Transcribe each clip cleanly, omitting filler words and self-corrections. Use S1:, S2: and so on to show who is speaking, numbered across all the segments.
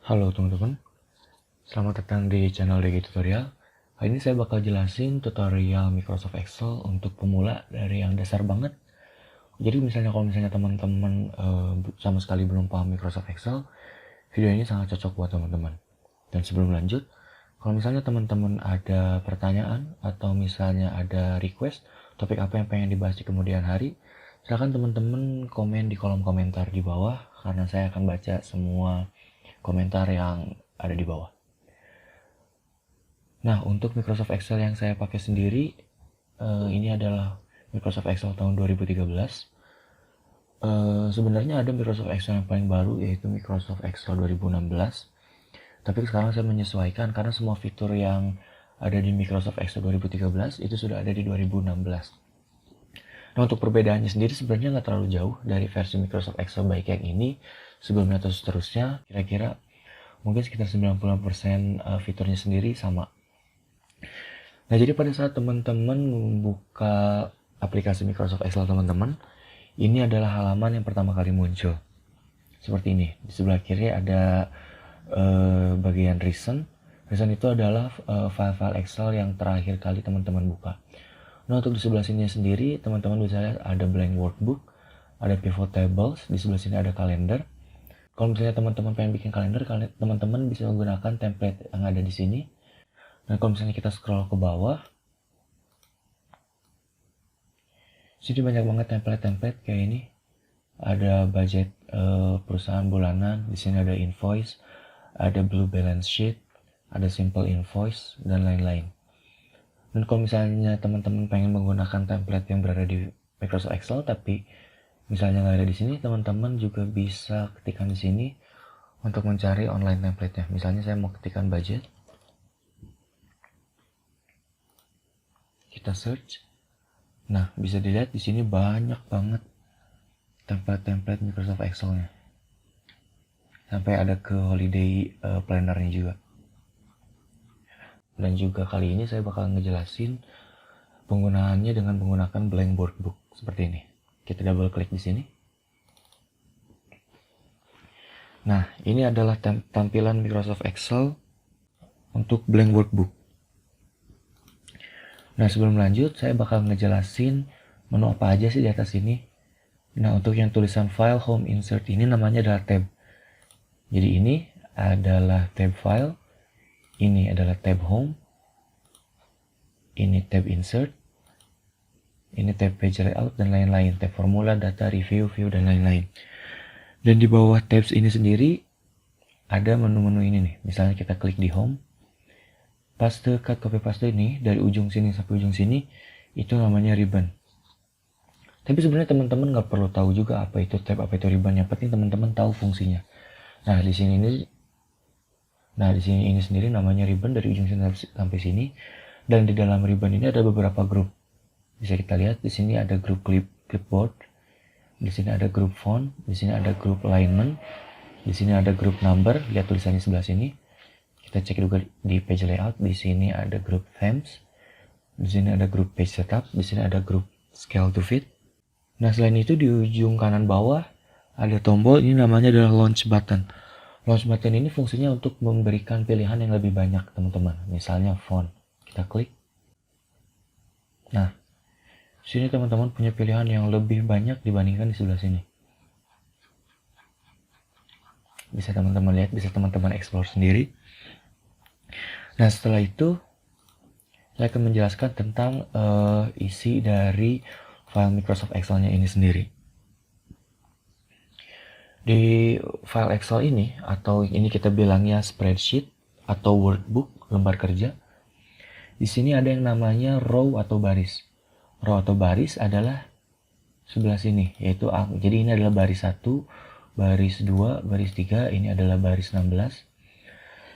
S1: Halo teman-teman, selamat datang di channel DG Tutorial. Hari ini saya bakal jelasin tutorial Microsoft Excel untuk pemula dari yang dasar banget. Jadi kalau misalnya teman-teman sama sekali belum paham Microsoft Excel, video ini sangat cocok buat teman-teman. Dan sebelum lanjut, kalau misalnya teman-teman ada pertanyaan atau misalnya ada request topik apa yang pengen dibahas di kemudian hari, silakan teman-teman komen di kolom komentar di bawah karena saya akan baca semua komentar yang ada di bawah. Nah, untuk Microsoft Excel yang saya pakai sendiri, ini adalah Microsoft Excel tahun 2013. Sebenarnya ada Microsoft Excel yang paling baru, yaitu Microsoft Excel 2016. Tapi sekarang saya menyesuaikan karena semua fitur yang ada di Microsoft Excel 2013 itu sudah ada di 2016. Nah, untuk perbedaannya sendiri sebenarnya nggak terlalu jauh dari versi Microsoft Excel baik yang ini, sebelumnya atau seterusnya. Kira-kira mungkin sekitar 90% fiturnya sendiri sama. Nah, jadi pada saat teman-teman membuka aplikasi Microsoft Excel teman-teman, ini adalah halaman yang pertama kali muncul. Seperti ini. Di sebelah kiri ada bagian recent. Recent itu adalah file-file Excel yang terakhir kali teman-teman buka. Nah, untuk di sebelah sini sendiri, teman-teman bisa lihat ada blank workbook, ada pivot tables, di sebelah sini ada kalender. Kalau misalnya teman-teman pengen bikin kalender, teman-teman bisa menggunakan template yang ada di sini. Nah, kalau misalnya kita scroll ke bawah, sini banyak banget template-template kayak ini. Ada budget perusahaan bulanan, di sini ada invoice, ada blue balance sheet, ada simple invoice, dan lain-lain. Dan kalau misalnya teman-teman pengen menggunakan template yang berada di Microsoft Excel, tapi misalnya nggak ada di sini, teman-teman juga bisa ketikkan di sini untuk mencari online template-nya. Misalnya saya mau ketikkan budget, kita search. Nah, bisa dilihat di sini banyak banget template-template Microsoft Excel-nya. Sampai ada ke holiday planner-nya juga. Dan juga kali ini saya bakal ngejelasin penggunaannya dengan menggunakan blank workbook seperti ini. Kita double klik di sini. Nah, ini adalah tampilan Microsoft Excel untuk blank workbook. Nah, sebelum lanjut, saya bakal ngejelasin menu apa aja sih di atas ini. Nah, untuk yang tulisan file home insert ini namanya adalah tab. Jadi ini adalah tab file, ini adalah tab home, ini tab insert, ini tab page layout, dan lain-lain, tab formula, data, review, view, dan lain-lain. Dan di bawah tabs ini sendiri ada menu-menu ini nih. Misalnya kita klik di home, paste, cut, copy, paste ini dari ujung sini sampai ujung sini itu namanya ribbon. Tapi sebenarnya teman-teman nggak perlu tahu juga apa itu tab, apa itu ribbon. Yang penting teman-teman tahu fungsinya. Nah, di sini ini sendiri namanya ribbon dari ujung sini sampai sini. Dan di dalam ribbon ini ada beberapa grup. Bisa kita lihat di sini ada grup clipboard, di sini ada grup font, di sini ada grup alignment, di sini ada grup number. Lihat tulisannya sebelah sini. Kita cek juga di page layout. Di sini ada grup themes, di sini ada grup page setup, di sini ada grup scale to fit. Nah, selain itu di ujung kanan bawah ada tombol, ini namanya adalah launch button. Launch button ini fungsinya untuk memberikan pilihan yang lebih banyak teman-teman. Misalnya font, kita klik. Nah, sini teman-teman punya pilihan yang lebih banyak dibandingkan di sebelah sini. Bisa teman-teman lihat, bisa teman-teman explore sendiri. Nah, setelah itu saya akan menjelaskan tentang isi dari file Microsoft Excel-nya ini sendiri. Di file Excel ini, atau ini kita bilangnya spreadsheet atau workbook, lembar kerja. Di sini ada yang namanya row atau baris. Row atau baris adalah sebelah sini, yaitu jadi ini adalah baris 1, baris 2, baris 3, ini adalah baris 16.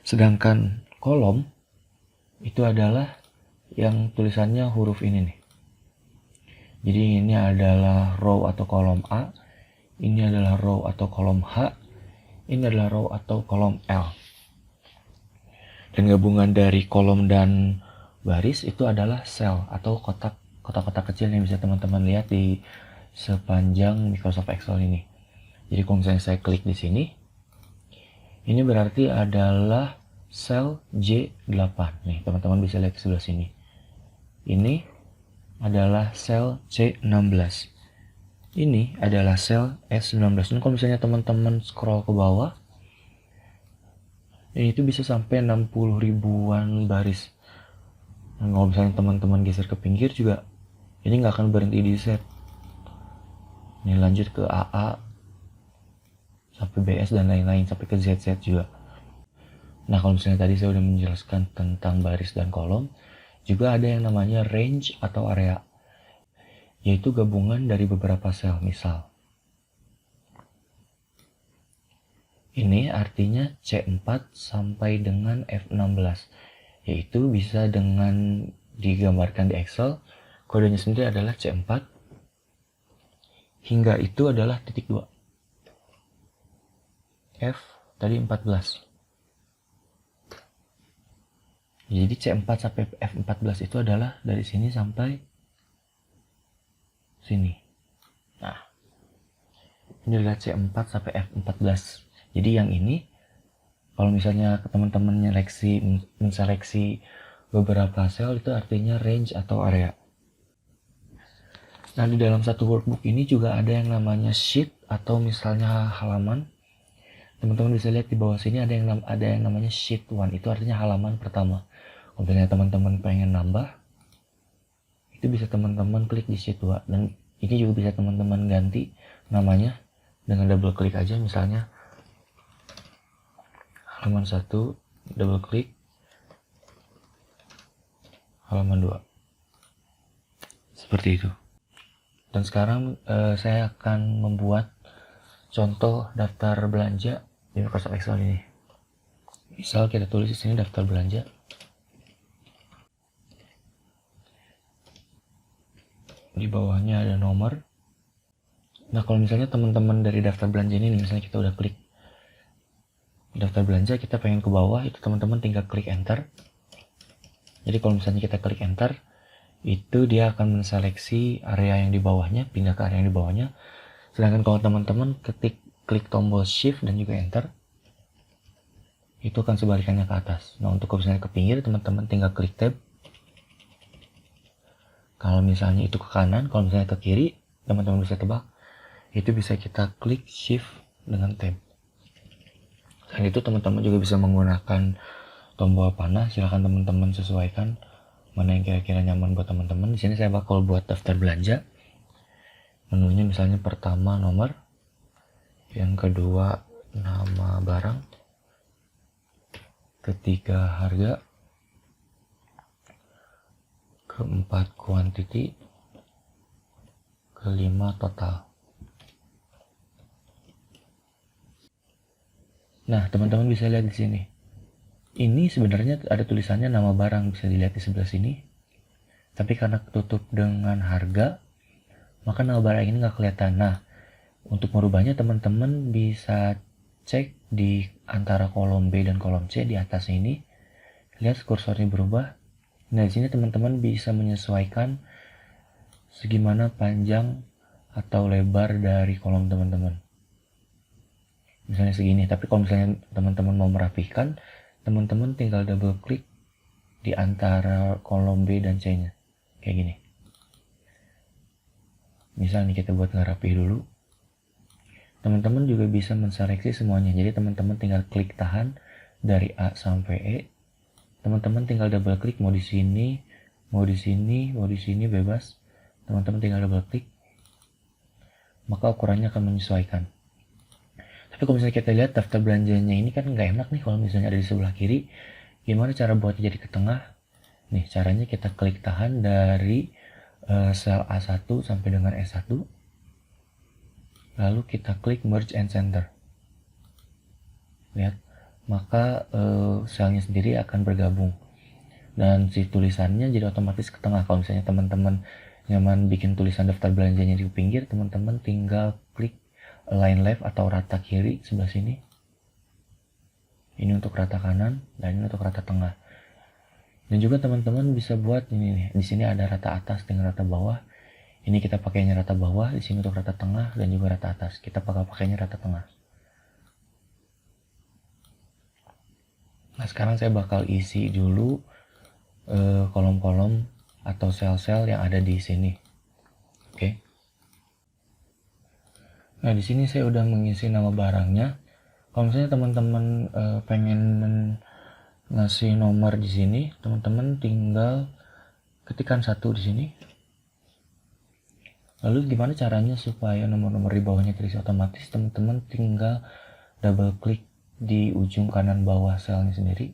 S1: Sedangkan kolom itu adalah yang tulisannya huruf ini nih. Jadi ini adalah row atau kolom A, ini adalah row atau kolom H, ini adalah row atau kolom L. Dan gabungan dari kolom dan baris itu adalah cell atau kotak-kotak kecil yang bisa teman-teman lihat di sepanjang Microsoft Excel ini. Jadi kalau misalnya saya klik di sini, Ini berarti adalah sel J8. Nih, teman-teman bisa lihat di sebelah sini. Ini adalah sel C16. Ini adalah sel S19. Dan kalau misalnya teman-teman scroll ke bawah, ini itu bisa sampai 60 ribuan baris. Dan kalau misalnya teman-teman geser ke pinggir juga, ini nggak akan berhenti di Z. Ini lanjut ke AA, sampai BS dan lain-lain, sampai ke ZZ juga. Nah, kalau misalnya tadi saya udah menjelaskan tentang baris dan kolom, juga ada yang namanya range atau area, yaitu gabungan dari beberapa sel. Misal, ini artinya C4 sampai dengan F16, yaitu bisa dengan digambarkan di Excel. Kodenya sendiri adalah C4 hingga itu adalah titik 2. F tadi 14. Jadi C4 sampai F14 itu adalah dari sini sampai sini. Nah, ini adalah C4 sampai F14. Jadi yang ini, kalau misalnya teman-teman menseleksi beberapa sel, itu artinya range atau area. Nah, di dalam satu workbook ini juga ada yang namanya sheet atau misalnya halaman. Teman-teman bisa lihat di bawah sini ada yang namanya sheet 1, itu artinya halaman pertama. Kalau misalnya teman-teman pengen nambah, itu bisa teman-teman klik di sheet 2. Dan ini juga bisa teman-teman ganti namanya dengan double klik aja, misalnya halaman 1, double klik, halaman 2. Seperti itu. Dan sekarang saya akan membuat contoh daftar belanja di Microsoft Excel ini. Misal kita tulis di sini daftar belanja. Di bawahnya ada nomor. Nah, kalau misalnya teman-teman dari daftar belanja ini, misalnya kita udah klik daftar belanja, kita pengen ke bawah, itu teman-teman tinggal klik enter. Jadi kalau misalnya kita klik enter, itu dia akan menseleksi area yang di bawahnya, pindah ke area yang di bawahnya. Sedangkan kalau teman-teman klik tombol shift dan juga enter, itu akan sebalikannya ke atas. Nah, untuk misalnya ke pinggir, teman-teman tinggal klik tab. Kalau misalnya itu ke kanan, kalau misalnya ke kiri, teman-teman bisa tebak, itu bisa kita klik shift dengan tab. Selain itu, teman-teman juga bisa menggunakan tombol panah. Silahkan teman-teman sesuaikan mana yang kira-kira nyaman buat teman-teman. Di sini saya bakal buat daftar belanja. Menunya misalnya pertama nomor, yang kedua nama barang, ketiga harga, keempat quantity, kelima total. Nah, teman-teman bisa lihat di sini. Ini sebenarnya ada tulisannya nama barang, bisa dilihat di sebelah sini. Tapi karena tutup dengan harga, maka nama barang ini nggak kelihatan. Nah, untuk merubahnya teman-teman bisa cek di antara kolom B dan kolom C di atas ini. Lihat kursornya berubah. Nah, di sini teman-teman bisa menyesuaikan segimana panjang atau lebar dari kolom teman-teman. Misalnya segini, tapi kalau misalnya teman-teman mau merapikan, teman-teman tinggal double klik di antara kolom B dan C-nya. Kayak gini. Misalnya kita buat ngerapi dulu. Teman-teman juga bisa menseleksi semuanya. Jadi teman-teman tinggal klik tahan dari A sampai E. Teman-teman tinggal double klik mau di sini, mau di sini, mau di sini, bebas. Teman-teman tinggal double klik, maka ukurannya akan menyesuaikan. Tapi kalau misalnya kita lihat daftar belanjanya ini kan nggak enak nih kalau misalnya ada di sebelah kiri. Gimana cara buatnya jadi ke tengah? Nih, caranya kita klik tahan dari sel A1 sampai dengan S1. Lalu kita klik merge and center. Lihat, maka selnya sendiri akan bergabung. Dan si tulisannya jadi otomatis ke tengah. Kalau misalnya teman-teman nyaman bikin tulisan daftar belanjanya di pinggir, teman-teman tinggal klik align left atau rata kiri sebelah sini. Ini untuk rata kanan dan ini untuk rata tengah. Dan juga teman-teman bisa buat ini nih. Di sini ada rata atas dengan rata bawah. Ini kita pakainya rata bawah, di sini untuk rata tengah dan juga rata atas. Kita pakainya rata tengah. Nah, sekarang saya bakal isi dulu kolom-kolom atau sel-sel yang ada di sini. Oke. Nah, di sini saya udah mengisi nama barangnya. Kalau misalnya teman-teman pengen ngasih nomor di sini, teman-teman tinggal ketikkan 1 di sini. Lalu gimana caranya supaya nomor-nomor di bawahnya terisi otomatis? Teman-teman tinggal double klik di ujung kanan bawah selnya sendiri.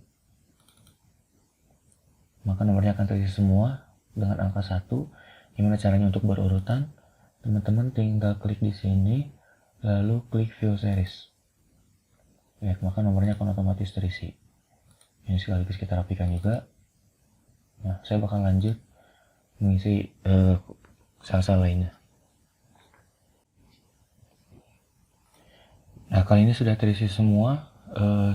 S1: Maka nomornya akan terisi semua dengan angka 1. Gimana caranya untuk berurutan? Teman-teman tinggal klik di sini, lalu klik view series. Lihat, maka nomornya akan otomatis terisi. Ini sekaligus kita rapikan juga. Nah, saya bakal lanjut mengisi sel-sel lainnya. Nah, kali ini sudah terisi semua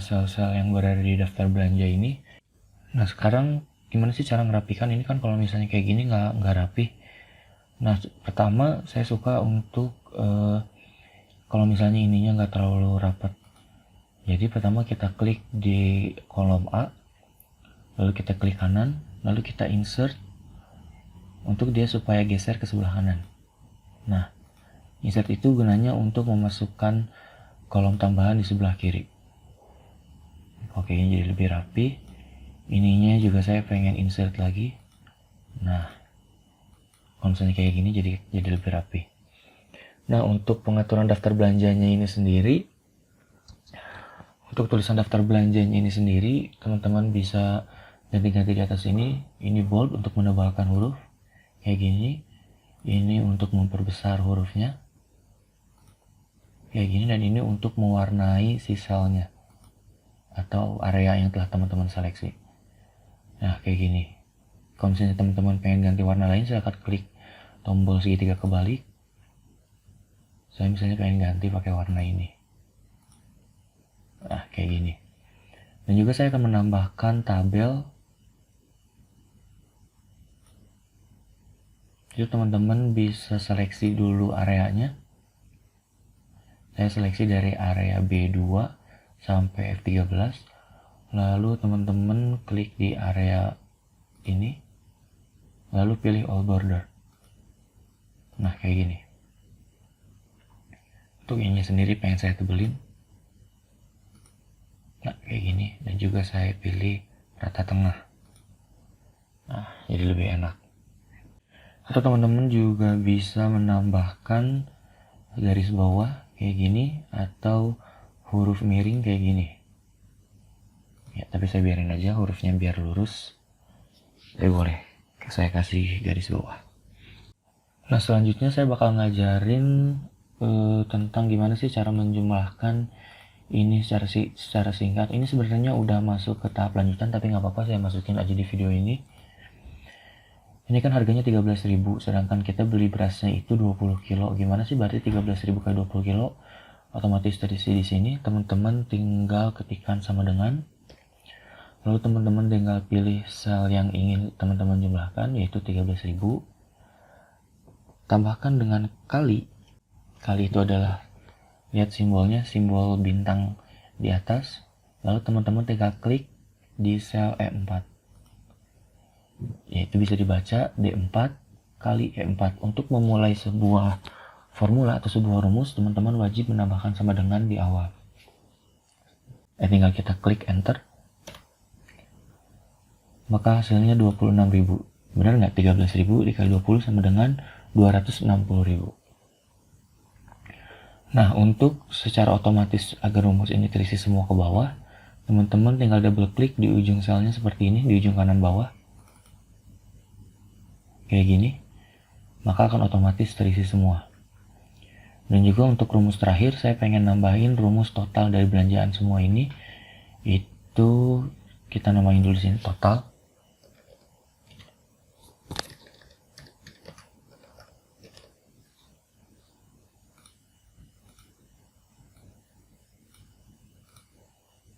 S1: sel-sel yang berada di daftar belanja ini. Nah, sekarang gimana sih cara ngerapikan? Ini kan kalau misalnya kayak gini nggak rapi. Nah, pertama saya suka untuk kalau misalnya ininya nggak terlalu rapat. Jadi pertama kita klik di kolom A, lalu kita klik kanan, lalu kita insert untuk dia supaya geser ke sebelah kanan. Nah, insert itu gunanya untuk memasukkan kolom tambahan di sebelah kiri. Oke, ini jadi lebih rapi. Ininya juga saya pengen insert lagi. Nah, kalau misalnya kayak gini jadi lebih rapi. Nah, untuk pengaturan daftar belanjanya ini sendiri, untuk tulisan daftar belanjanya ini sendiri, teman-teman bisa ganti-ganti di atas ini. Ini bold untuk menebalkan huruf kayak gini. Ini untuk memperbesar hurufnya kayak gini, dan ini untuk mewarnai si selnya atau area yang telah teman-teman seleksi. Nah, kayak gini. Kalau misalnya teman-teman pengen ganti warna lain, silahkan klik tombol segitiga kebalik. Saya misalnya pengen ganti pakai warna ini. Nah, kayak gini. Dan juga saya akan menambahkan tabel. Jadi teman-teman bisa seleksi dulu areanya. Saya seleksi dari area B2 sampai F13. Lalu teman-teman klik di area ini. Lalu pilih all border. Nah, kayak gini. Untuk ininya sendiri pengen saya tebelin. Nah, kayak gini. Dan juga saya pilih rata tengah. Nah, jadi lebih enak. Atau teman-teman juga bisa menambahkan garis bawah kayak gini, atau huruf miring kayak gini. Ya, tapi saya biarin aja hurufnya biar lurus. Tapi boleh saya kasih garis bawah. Nah, selanjutnya saya bakal ngajarin tentang gimana sih cara menjumlahkan ini secara singkat. Ini sebenarnya udah masuk ke tahap lanjutan, tapi nggak apa-apa, saya masukin aja di video ini. Ini kan harganya 13.000, sedangkan kita beli berasnya itu 20 kilo. Gimana sih berarti 13.000 kali 20 kilo? Otomatis terisi di sini. Teman-teman tinggal ketikkan sama dengan. Lalu teman-teman tinggal pilih sel yang ingin teman-teman jumlahkan, yaitu 13.000. Tambahkan dengan kali. Kali itu adalah, lihat simbolnya, simbol bintang di atas. Lalu teman-teman tinggal klik di sel E4. Yaitu bisa dibaca D4 kali E4. Untuk memulai sebuah formula atau sebuah rumus, teman-teman wajib menambahkan sama dengan di awal. Tinggal kita klik enter. Maka hasilnya 26.000. Benar nggak? 13.000 dikali 20 sama dengan 260.000. Nah, untuk secara otomatis agar rumus ini terisi semua ke bawah, teman-teman tinggal double klik di ujung selnya seperti ini, di ujung kanan bawah. Kayak gini. Maka akan otomatis terisi semua. Dan juga untuk rumus terakhir, saya pengen nambahin rumus total dari belanjaan semua ini. Itu kita namain dulu di sini total.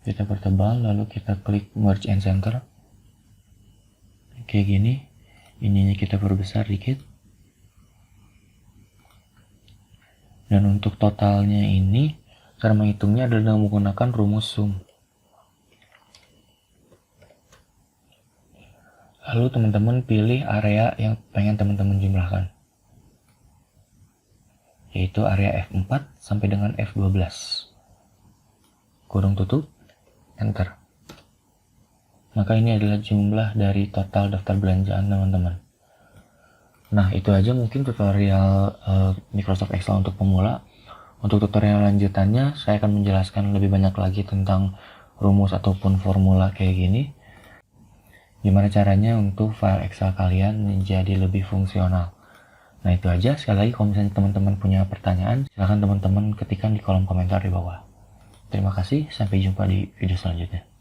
S1: Kita pertebal, lalu kita klik merge and center. Kayak gini. Ininya kita perbesar dikit. Dan untuk totalnya ini, cara menghitungnya adalah menggunakan rumus sum. Lalu teman-teman pilih area yang pengen teman-teman jumlahkan, yaitu area F4 sampai dengan F12. Kurung tutup, enter. Maka ini adalah jumlah dari total daftar belanjaan teman-teman. Nah, itu aja mungkin tutorial Microsoft Excel untuk pemula. Untuk tutorial lanjutannya, saya akan menjelaskan lebih banyak lagi tentang rumus ataupun formula kayak gini. Gimana caranya untuk file Excel kalian menjadi lebih fungsional. Nah, itu aja. Sekali lagi, kalau misalnya teman-teman punya pertanyaan, silahkan teman-teman ketikkan di kolom komentar di bawah. Terima kasih, sampai jumpa di video selanjutnya.